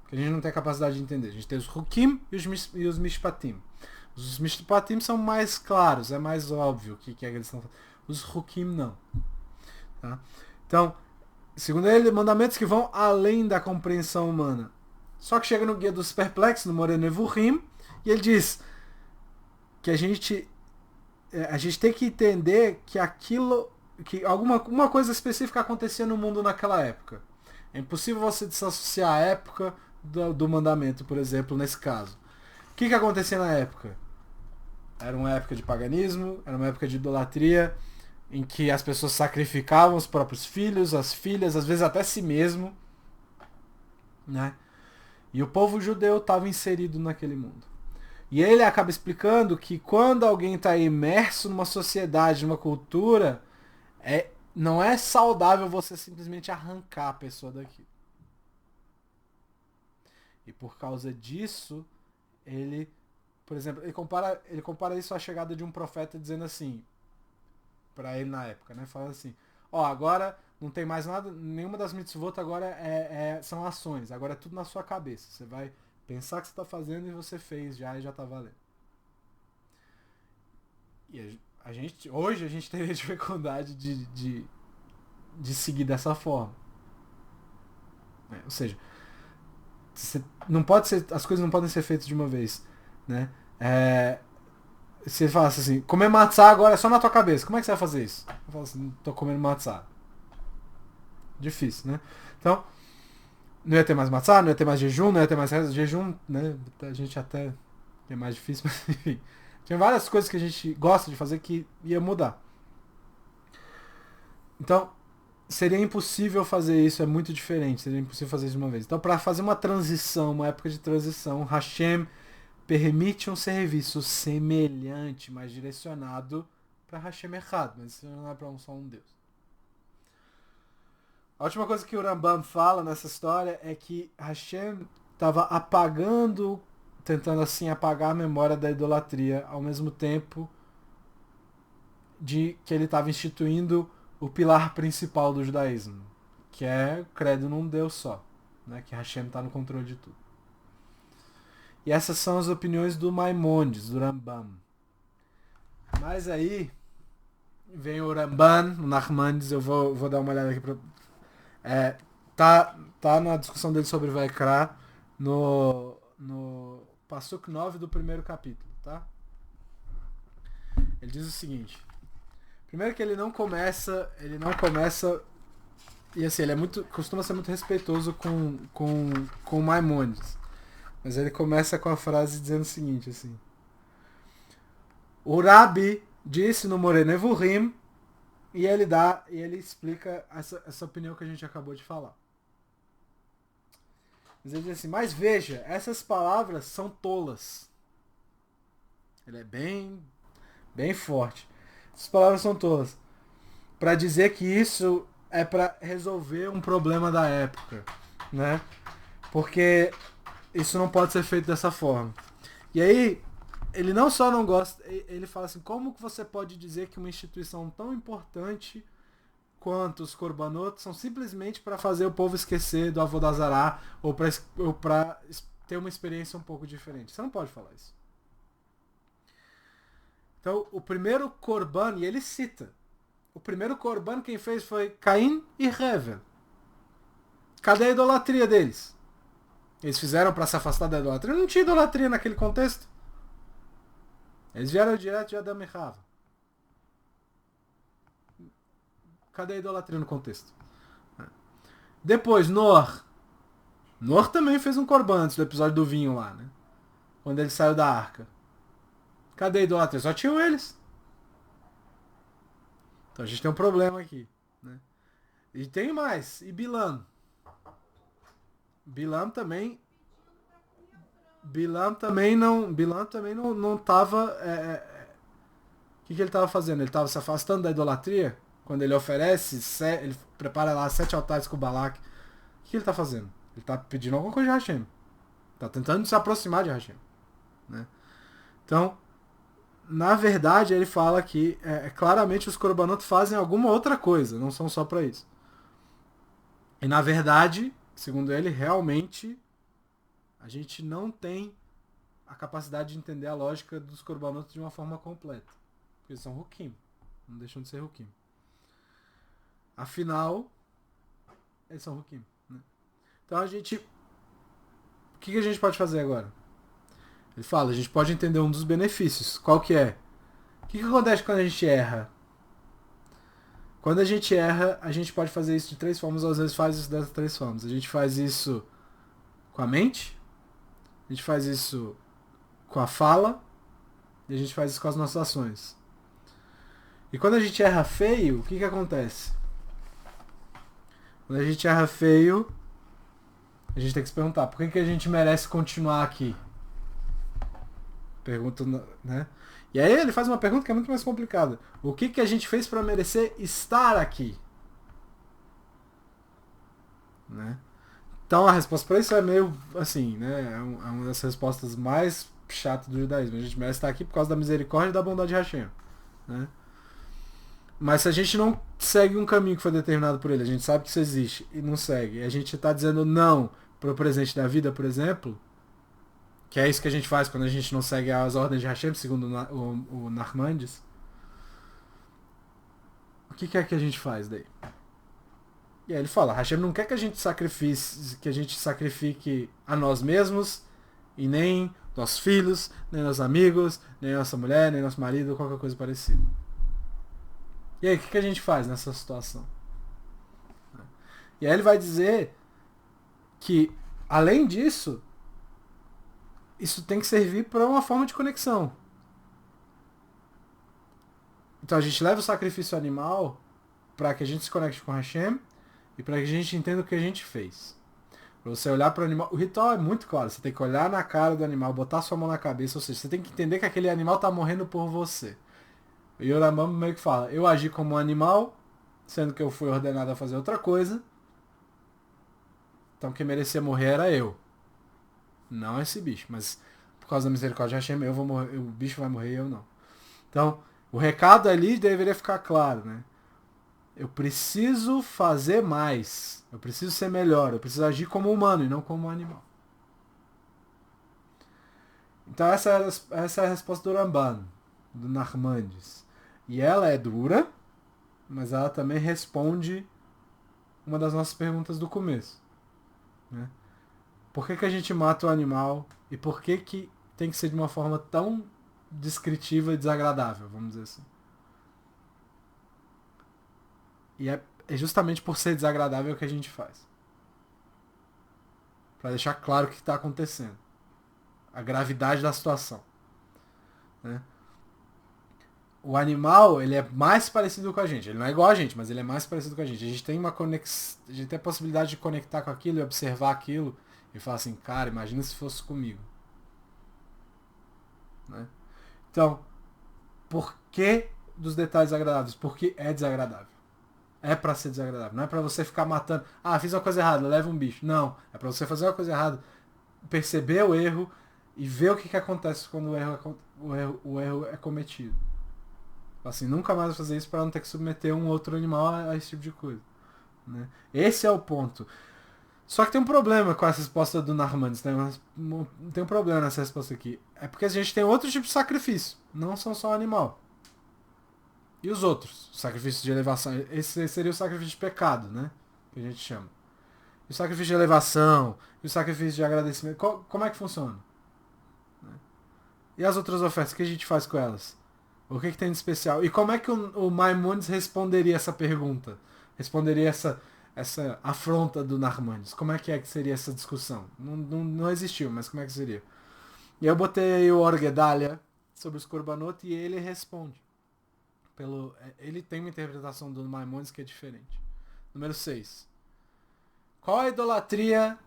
Que a gente não tem a capacidade de entender. A gente tem os hukim e os mishpatim. Os mishpatim são mais claros, é mais óbvio o que é que eles estão fazendo. Os hukim não. Tá? Então, segundo ele, mandamentos que vão além da compreensão humana. Só que chega no Guia dos Perplexos, no Moreh Nevuchim, e ele diz que a gente tem que entender que que uma coisa específica acontecia no mundo naquela época. É impossível você desassociar a época do mandamento, por exemplo, nesse caso. O que acontecia na época? Era uma época de paganismo, era uma época de idolatria, em que as pessoas sacrificavam os próprios filhos, as filhas, às vezes até si mesmo. Né? E o povo judeu estava inserido naquele mundo. E ele acaba explicando que quando alguém está imerso numa sociedade, numa cultura, não é saudável você simplesmente arrancar a pessoa daqui. E por causa disso, ele, por exemplo, ele compara isso à chegada de um profeta dizendo assim, para ele na época, né? Fala assim, agora não tem mais nada, nenhuma das mitzvot agora são ações, agora é tudo na sua cabeça. Você vai pensar que você está fazendo e você fez já e já está valendo. E hoje a gente teria dificuldade de seguir dessa forma. Ou seja, não pode ser, as coisas não podem ser feitas de uma vez. Né? Você fala assim, comer matzá agora é só na tua cabeça. Como é que você vai fazer isso? Eu falo assim, tô comendo matzá. Difícil, né? Então, não ia ter mais matzá, não ia ter mais jejum, não ia ter mais jejum, né? A gente até é mais difícil, mas enfim. Tinha várias coisas que a gente gosta de fazer que ia mudar. Então, seria impossível fazer isso, é muito diferente, seria impossível fazer isso de uma vez. Então, para fazer uma transição, uma época de transição, Hashem permite um serviço semelhante, mas direcionado para Hashem errado, mas isso não é para só um Deus. A última coisa que o Rambam fala nessa história é que Hashem estava apagando, tentando assim apagar a memória da idolatria, ao mesmo tempo de que ele estava instituindo o pilar principal do judaísmo, que é o credo num Deus só, né? Que Hashem está no controle de tudo. E essas são as opiniões do Maimonides, do Rambam. Mas aí vem o Ramban, o Nachmanides, eu vou dar uma olhada aqui para tá na discussão dele sobre Vaikra no Pasuk 9 do primeiro capítulo, tá? Ele diz o seguinte: primeiro que ele não começa e assim, ele costuma ser muito respeitoso com Maimonides. Mas ele começa com a frase dizendo o seguinte, assim: o Rabi disse no Moreh Nevuchim, e ele explica essa opinião que a gente acabou de falar. Mas ele diz assim: mas veja, essas palavras são tolas. Ele é bem forte. Essas palavras são tolas. Para dizer que isso é para resolver um problema da época, né? Porque isso não pode ser feito dessa forma. E aí, ele não só não gosta, ele fala assim: como que você pode dizer que uma instituição tão importante quanto os Korbanot são simplesmente para fazer o povo esquecer do Avodah Zarah ou para ter uma experiência um pouco diferente? Você não pode falar isso. Então, o primeiro Korban, e ele cita, o primeiro Korban quem fez foi Caim e Hevel. Cadê a idolatria deles? Eles fizeram para se afastar da idolatria? Não tinha idolatria naquele contexto. Eles vieram direto de Adão e Chava. Cadê a idolatria no contexto? Depois, Noah. Noah também fez um korban antes do episódio do vinho lá, né? Quando ele saiu da arca. Cadê a idolatria? Só tinham eles. Então a gente tem um problema aqui, né? E tem mais. E Bilam. Bilam também não estava... o que ele estava fazendo? Ele estava se afastando da idolatria? Quando ele oferece, ele prepara lá 7 altares com o Balak. O que ele está fazendo? Ele está pedindo alguma coisa de Hashem. Está tentando se aproximar de Hashem, né? Então, na verdade, ele fala que claramente os Korbanot fazem alguma outra coisa, não são só para isso. E na verdade, segundo ele, realmente a gente não tem a capacidade de entender a lógica dos Korbanot de uma forma completa. Porque eles são Hukim, não deixam de ser Hukim. Afinal, eles são Hukim, né? Então a gente... O que a gente pode fazer agora? Ele fala, a gente pode entender um dos benefícios. Qual que é? O que acontece quando a gente erra? Quando a gente erra, a gente pode fazer isso de 3 formas, ou às vezes faz isso dessas 3 formas. A gente faz isso com a mente, a gente faz isso com a fala, e a gente faz isso com as nossas ações. E quando a gente erra feio, o que acontece? Quando a gente erra feio, a gente tem que se perguntar, por que a gente merece continuar aqui? Pergunta, né? E aí ele faz uma pergunta que é muito mais complicada. O que a gente fez para merecer estar aqui? Né? Então a resposta para isso é meio assim, né? É uma das respostas mais chatas do judaísmo. A gente merece estar aqui por causa da misericórdia e da bondade de Hashem, né? Mas se a gente não segue um caminho que foi determinado por ele, a gente sabe que isso existe e não segue, e a gente está dizendo não pro presente da vida, por exemplo, que é isso que a gente faz quando a gente não segue as ordens de Hashem, segundo o Narmandes, o que é que a gente faz daí? E aí ele fala, Hashem não quer que a gente sacrifique a nós mesmos e nem nossos filhos, nem nossos amigos, nem nossa mulher, nem nosso marido, qualquer coisa parecida. E aí, o que a gente faz nessa situação? E aí ele vai dizer que, além disso, isso tem que servir para uma forma de conexão. Então a gente leva o sacrifício animal para que a gente se conecte com Hashem e para que a gente entenda o que a gente fez. Pra você olhar para o animal. O ritual é muito claro. Você tem que olhar na cara do animal, botar sua mão na cabeça, ou seja, você tem que entender que aquele animal está morrendo por você. E o Rambam meio que fala, eu agi como um animal, sendo que eu fui ordenado a fazer outra coisa. Então quem merecia morrer era eu. Não esse bicho. Mas por causa da misericórdia de Hashem, eu vou morrer, o bicho vai morrer e eu não. Então, o recado ali deveria ficar claro, né? Eu preciso fazer mais. Eu preciso ser melhor. Eu preciso agir como humano e não como um animal. Então essa é a resposta do Ramban, do Narmandes. E ela é dura, mas ela também responde uma das nossas perguntas do começo. Né? Por que a gente mata o animal e por que tem que ser de uma forma tão descritiva e desagradável, vamos dizer assim. E é justamente por ser desagradável que a gente faz. Para deixar claro o que está acontecendo. A gravidade da situação. Né? O animal, ele é mais parecido com a gente. Ele não é igual a gente, mas ele é mais parecido com a gente. A gente tem a gente tem a possibilidade de conectar com aquilo e observar aquilo e falar assim, cara, imagina se fosse comigo. Né? Então, por que dos detalhes agradáveis? Porque é desagradável. É pra ser desagradável. Não é pra você ficar matando. Ah, fiz uma coisa errada, leva um bicho. Não. É pra você fazer uma coisa errada, perceber o erro e ver o que acontece quando o erro é cometido. Assim, nunca mais fazer isso para não ter que submeter um outro animal a esse tipo de coisa. Né? Esse é o ponto. Só que tem um problema com essa resposta do Narmandes. Né? Tem um problema nessa resposta aqui. É porque a gente tem outro tipo de sacrifício. Não são só animal. E os outros? O sacrifício de elevação. Esse seria o sacrifício de pecado, né? Que a gente chama. E o sacrifício de elevação. E o sacrifício de agradecimento. Como é que funciona? E as outras ofertas? O que a gente faz com elas? O que tem de especial? E como é que o Maimonides responderia essa pergunta? Responderia essa afronta do Narmandes? Como é que seria essa discussão? Não existiu, mas como é que seria? E eu botei aí o Orgedalia sobre os Korbanot e ele responde. Ele tem uma interpretação do Maimonides que é diferente. Número 6. A qual idolatria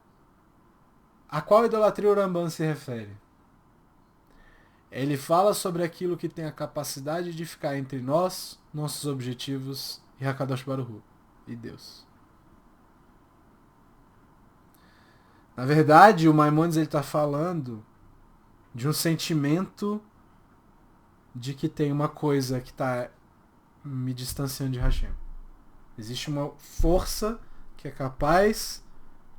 o Rambam se refere? Ele fala sobre aquilo que tem a capacidade de ficar entre nós, nossos objetivos e Hakadosh Baruch Hu, e Deus. Na verdade, o Maimonides está falando de um sentimento de que tem uma coisa que está me distanciando de Hashem. Existe uma força que é capaz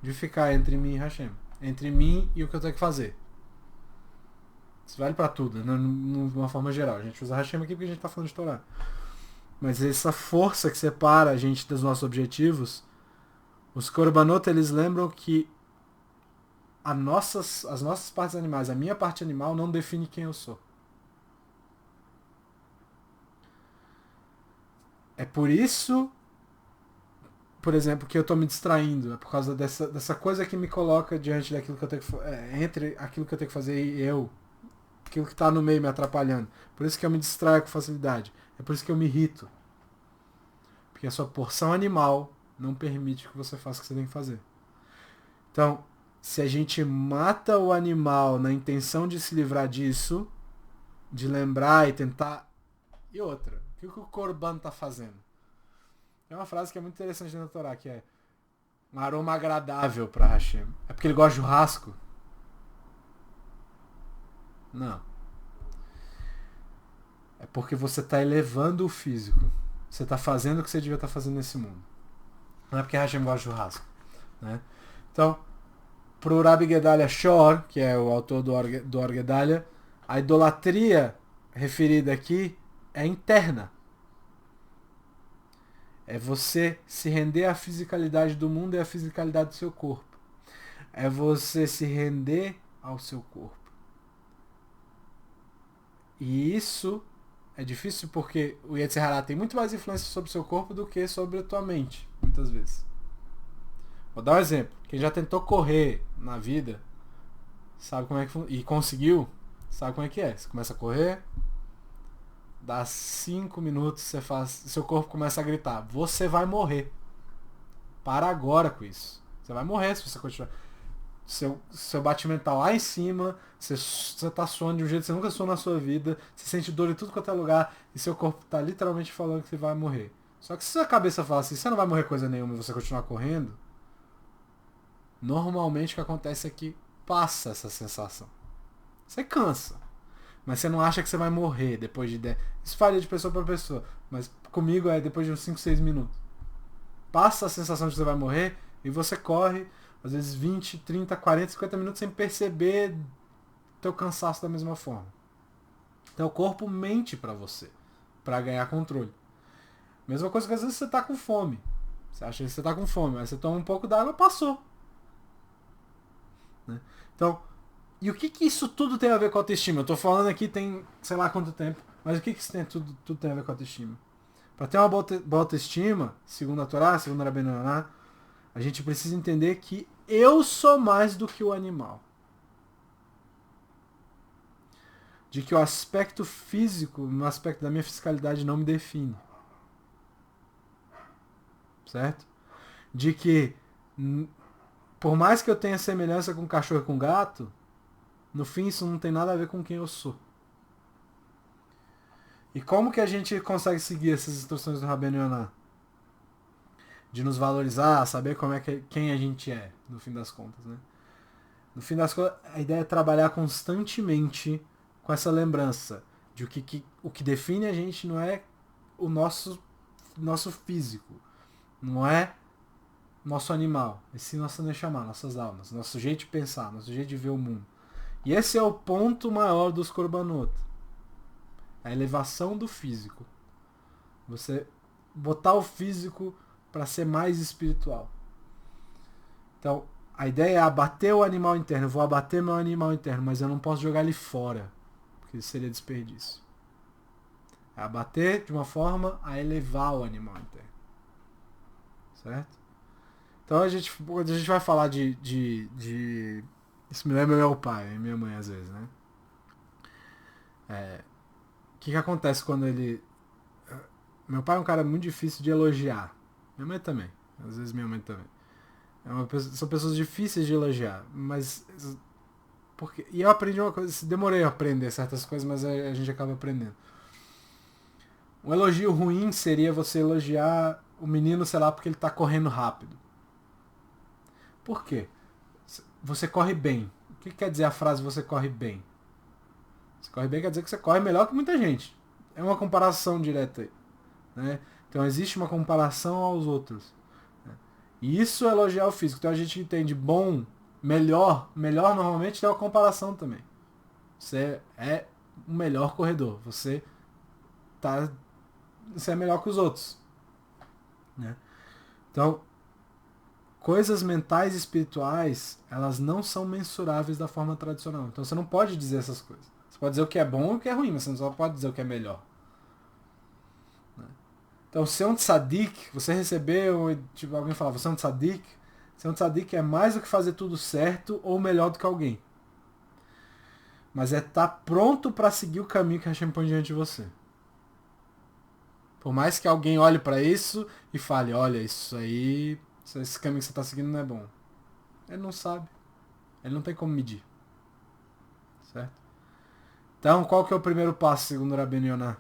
de ficar entre mim e Hashem. Entre mim e o que eu tenho que fazer. Isso vale para tudo, né? De uma forma geral. A gente usa Hashem aqui porque a gente está falando de Torá. Mas essa força que separa a gente dos nossos objetivos, os Korbanot, eles lembram que as nossas partes animais, a minha parte animal não define quem eu sou. É por isso, por exemplo, que eu estou me distraindo. É por causa dessa coisa que me coloca diante daquilo que eu tenho que entre aquilo que eu tenho que fazer e eu. Aquilo que está no meio me atrapalhando. Por isso que eu me distraio com facilidade. É por isso que eu me irrito. Porque a sua porção animal não permite que você faça o que você tem que fazer. Então, se a gente mata o animal na intenção de se livrar disso, de lembrar e tentar... E outra, o que o Corban está fazendo? É uma frase que é muito interessante na Torá, que é um aroma agradável para Hashem. É porque ele gosta de churrasco? Não. É porque você está elevando o físico. você está fazendo o que você devia estar fazendo nesse mundo. Não é porque Hashem gosta de churrasco. Né? Então, pro Rabbi Gedalia Shor, que é o autor do Or Gedalia, a idolatria referida aqui é interna. É você se render à fisicalidade do mundo e à fisicalidade do seu corpo. É você se render ao seu corpo. E isso é difícil porque o Yetzer Hara tem muito mais influência sobre o seu corpo do que sobre a tua mente, muitas vezes. Vou dar um exemplo. Quem já tentou correr na vida, sabe como é que e conseguiu, sabe como é que é. Você começa a correr, dá 5 minutos, seu corpo começa a gritar, você vai morrer. Para agora com isso. Você vai morrer se você continuar. Seu batimento tá lá em cima, você tá suando de um jeito que você nunca suou na sua vida, você sente dor em tudo quanto é lugar, e seu corpo tá literalmente falando que você vai morrer. Só que se sua cabeça fala assim, você não vai morrer coisa nenhuma e você continuar correndo, normalmente o que acontece é que passa essa sensação. Você cansa. Mas você não acha que você vai morrer depois de 10. Isso varia de pessoa para pessoa. Mas comigo é depois de uns 5, 6 minutos. Passa a sensação de que você vai morrer e você corre, às vezes 20, 30, 40, 50 minutos sem perceber teu cansaço da mesma forma. Então o corpo mente para você, para ganhar controle. Mesma coisa que às vezes você tá com fome. Você acha que você tá com fome, mas você toma um pouco d'água e passou. Né? Então, e o que isso tudo tem a ver com autoestima? Eu tô falando aqui tem sei lá quanto tempo, mas o que isso tudo tem a ver com autoestima? Para ter uma boa autoestima, segundo a Torá, segundo a Rabbeinu Yonah, a gente precisa entender que eu sou mais do que o animal. De que o aspecto físico, o aspecto da minha fisicalidade não me define. Certo? De que, por mais que eu tenha semelhança com cachorro e com gato, no fim isso não tem nada a ver com quem eu sou. E como que a gente consegue seguir essas instruções do Rabbeinu Yonah? De nos valorizar, saber como quem a gente é, no fim das contas, né? No fim das contas, a ideia é trabalhar constantemente com essa lembrança de o que define a gente não é o nosso físico, não é nosso animal, e sim nossa neshama, nossas almas, nosso jeito de pensar, nosso jeito de ver o mundo. E esse é o ponto maior dos korbanot. A elevação do físico. Você botar o físico para ser mais espiritual. Então, a ideia é abater o animal interno. Eu vou abater meu animal interno, mas eu não posso jogar ele fora, porque isso seria desperdício. É abater de uma forma a elevar o animal interno. Certo? Então, a gente vai falar de isso me lembra meu pai e minha mãe às vezes, né? O que acontece quando ele... Meu pai é um cara muito difícil de elogiar. Minha mãe também. Às vezes minha mãe também. São pessoas difíceis de elogiar. Mas... E eu aprendi uma coisa... Demorei a aprender certas coisas, mas a gente acaba aprendendo. Um elogio ruim seria você elogiar o menino, sei lá, porque ele tá correndo rápido. Por quê? Você corre bem. O que quer dizer a frase você corre bem? Você corre bem quer dizer que você corre melhor que muita gente. É uma comparação direta aí. Né? Então existe uma comparação aos outros. E isso é elogiar o físico. Então a gente entende bom, melhor normalmente tem uma comparação também. Você é o melhor corredor. Você é melhor que os outros. Né? Então, coisas mentais e espirituais, elas não são mensuráveis da forma tradicional. Então você não pode dizer essas coisas. Você pode dizer o que é bom e o que é ruim, mas você não só pode dizer o que é melhor. Então, ser um tzadik, você recebeu, tipo, alguém falava, você é um tzadik? Ser um tzadik é mais do que fazer tudo certo ou melhor do que alguém. Mas é estar pronto para seguir o caminho que Hashem põe diante de você. Por mais que alguém olhe para isso e fale, olha, esse caminho que você está seguindo não é bom. Ele não sabe. Ele não tem como medir. Certo? Então, qual que é o primeiro passo, segundo o Rabbeinu Yonah?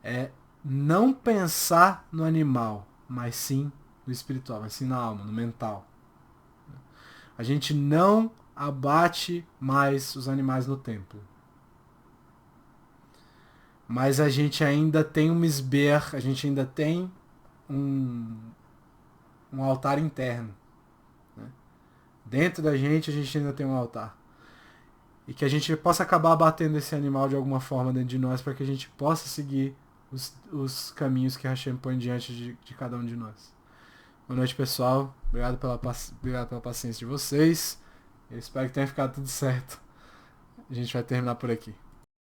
É não pensar no animal, mas sim no espiritual, mas sim na alma, no mental. A gente não abate mais os animais no templo. mas a gente ainda tem um misber, a gente ainda tem um, um altar interno. Né? Dentro da gente a gente ainda tem um altar. E que a gente possa acabar batendo esse animal de alguma forma dentro de nós para que a gente possa seguir os caminhos que Hashem põe diante de cada um de nós. Boa noite, pessoal. Obrigado pela paciência de vocês. Eu espero que tenha ficado tudo certo. A gente vai terminar por aqui.